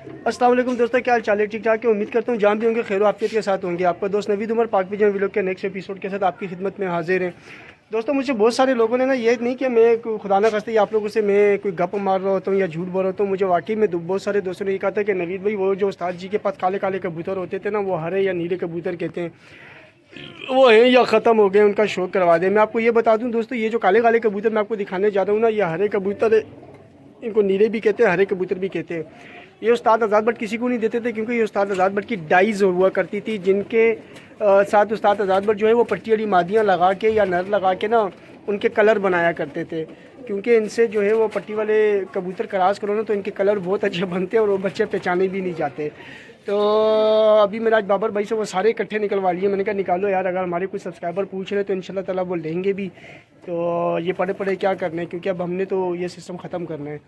अस्सलाम वालेकुम दोस्तों, क्या हाल चाल है? ठीक ठाक है। उम्मीद करता हूँ जहाँ भी होंगे खैर आफियत के साथ होंगे। आपका दोस्त नवीद उमर पाक विजन व्लॉग के नेक्स्ट एपिसोड के साथ आपकी खिदमत में हाजिर है। दोस्तों, मुझे बहुत सारे लोगों ने ना, ये नहीं कि मैं खुदा ना खास्ते आप लोगों से मैं कोई गप मार रहा होता हूँ या झूठ बोल रहा होता हूँ। मुझे वाकई में बहुत सारे दोस्तों ने ये कहा था कि नवीद भाई, वो जो उस्ताद जी के पास काले काले कबूतर होते थे ना, वो हरे या नीले कबूतर कहते हैं, वो हैं या ख़त्म हो गए, उनका शौक करवा दें। मैं आपको ये बता दूं दोस्तों, ये जो काले काले कबूतर मैं आपको दिखाने जा रहा हूँ ना, ये हरे कबूतर है। इनको नीले भी कहते हैं, हरे कबूतर भी कहते हैं। ये उस्ताद आज़ाद भट्ट किसी को नहीं देते थे, क्योंकि ये उस्ताद आज़ाद भट्ट की डाइज हुआ करती थी, जिनके साथ उस्ताद आज़ाद भट्ट जो है वो पट्टी वाली मादियाँ लगा के या नर लगा के ना उनके कलर बनाया करते थे। क्योंकि इनसे जो है वो पट्टी वाले कबूतर क्रॉस करो ना, तो इनके कलर बहुत अच्छे बनते हैं और वो बच्चे पहचाने भी नहीं जाते। तो अभी मैंने आज बाबर भाई से वो सारे इकट्ठे निकलवा लिए। मैंने कहा निकालो यार, अगर हमारे कुछ सब्सक्राइबर पूछ रहे तो इंशाल्लाह ताला वो लेंगे भी। तो ये पड़े पड़े क्या करने, क्योंकि अब हमने तो ये सिस्टम ख़त्म करना है।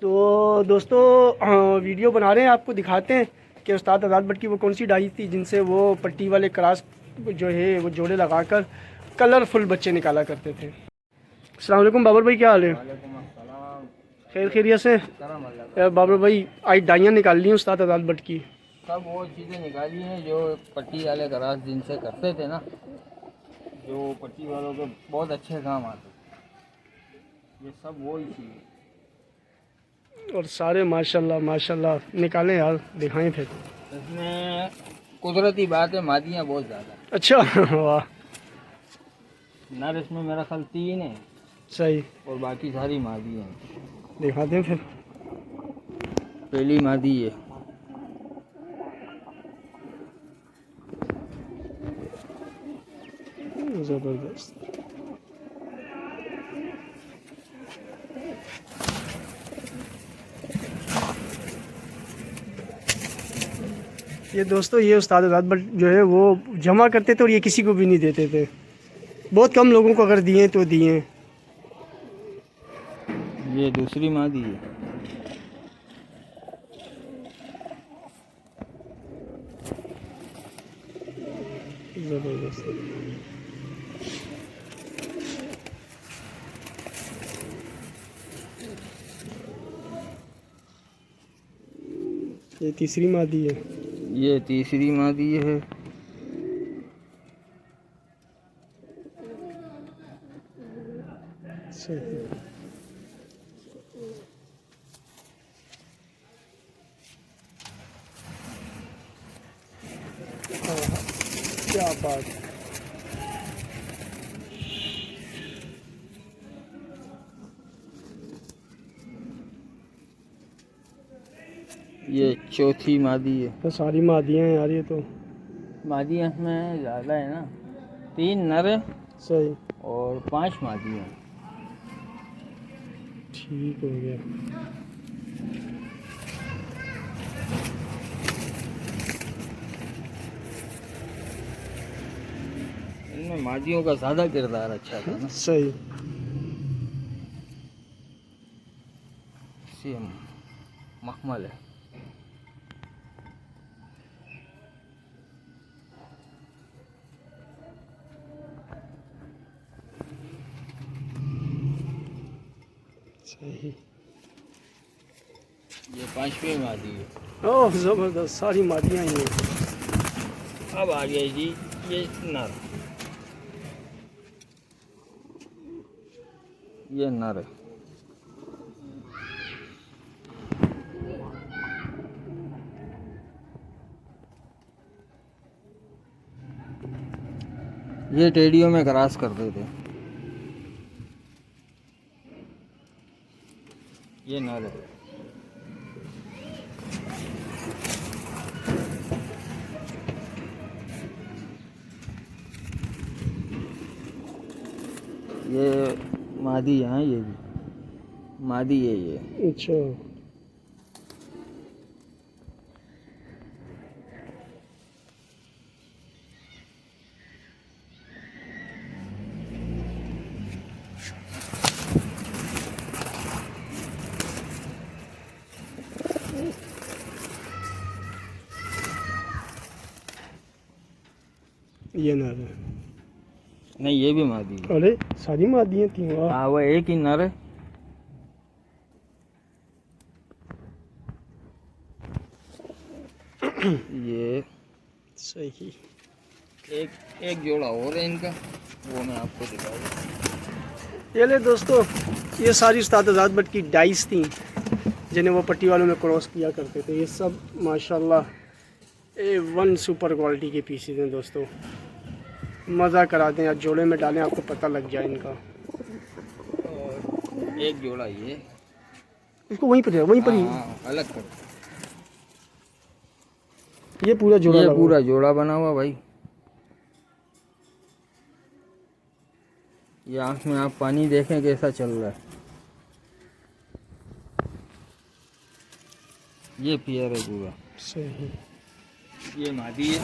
तो दोस्तों, वीडियो बना रहे हैं, आपको दिखाते हैं कि उस्ताद आज़ाद भट्ट की वो कौन सी डाई थी जिनसे वो पट्टी वाले क्रॉस जो है वो जोड़े लगाकर कलरफुल बच्चे निकाला करते थे। अस्सलाम वालेकुम बाबर भाई, क्या हाल है? वालेकुम अस्सलाम। खैर खैरियत से? करम अल्लाह का। बाबर भाई, आज डाइयाँ निकाल ली हैं उस्ताद आज़ाद भट्ट की। सब वो चीज़ें निकाली हैं जो पट्टी वाले गराज जिनसे करते थे ना, जो पट्टी वालों के बहुत अच्छे काम आते थे, ये सब वो ही चीज़। और सारे माशाल्लाह माशाल्लाह निकालें यार, दिखाएं फिर। इसमें कुदरती बात है, मादियाँ बहुत ज़्यादा। अच्छा वाह, नर इसमें मेरा ख्याल 3 है सही, और बाकी सारी मादी हैं। दिखाते हैं फिर। पहली मादी है, ज़बरदस्त। ये दोस्तों, ये उस्ताद आज़ाद भट्ट जो है वो जमा करते थे और ये किसी को भी नहीं देते थे। बहुत कम लोगों को अगर दिए तो दिए। ये दूसरी मादी है। ज़बरदस्त। ये तीसरी मादी है। ये तीसरी मादी है। सही। हाँ, क्या बात है। ये चौथी मादी है। तो सारी मादियाँ हैं यार ये तो। मादियाँ में ज़्यादा है ना, 3 नर है सही, और 5 मादी हैं। ठीक हो गया। इनमें मादियों का ज़्यादा किरदार अच्छा था ना। सही। सेम मखमल है। सही। ये 5वीं मादी है। ओह ज़बरदस्त, सारी मादियाँ ही हैं। अब आ गया जी ये नर। ये नर है। ये टेडियो में क्रॉस करते थे। ये नर है। ये मादी है, ये भी मादी है ये। अच्छा, ये नर है। नहीं, ये भी मादी है। अरे सारी मादियाँ थी, वाह। हाँ, वो एक ही नर है। ये सही। एक जोड़ा और है इनका, वो मैं आपको दिखाऊंगा। ये ले दोस्तों, ये सारी उस्ताद आज़ाद भट्ट की डाइस थी जिन्हें वो पट्टी वालों में क्रॉस किया करते थे। ये सब माशाल्लाह A1 सुपर क्वालिटी के पीसेज हैं दोस्तों। मज़ा करा दें, आज जोड़े में डालें आपको पता लग जाए इनका। और एक जोड़ा ये, इसको वहीं पर ही अलग कर। ये पूरा जोड़ा, ये पूरा जोड़ा बना हुआ भाई। ये आँख में आप पानी देखें कैसा चल रहा है। ये पेयर है पूरा। सही। ये मादी है।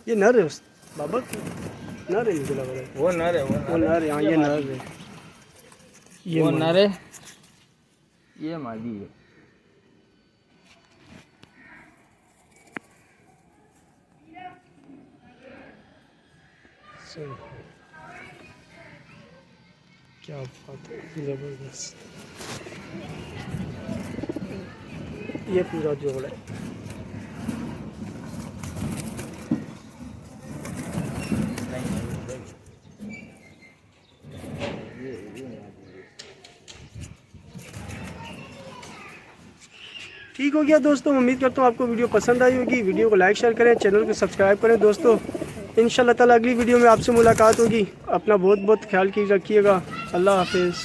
ये नर है बाबा, नर है मुझे लग रहा है। वो नर है, वो नर है, हाँ ये नर है। ये वो नर है, ये मादी है। सही। क्या बात है, जबरदस्त। ये पूरा जोड़ है। ठीक हो गया दोस्तों, उम्मीद करता हूँ आपको वीडियो पसंद आई होगी। वीडियो को लाइक शेयर करें, चैनल को सब्सक्राइब करें दोस्तों। इंशाल्लाह ताला अगली वीडियो में आपसे मुलाकात होगी। अपना बहुत बहुत ख्याल रखिएगा। अल्लाह हाफिज़।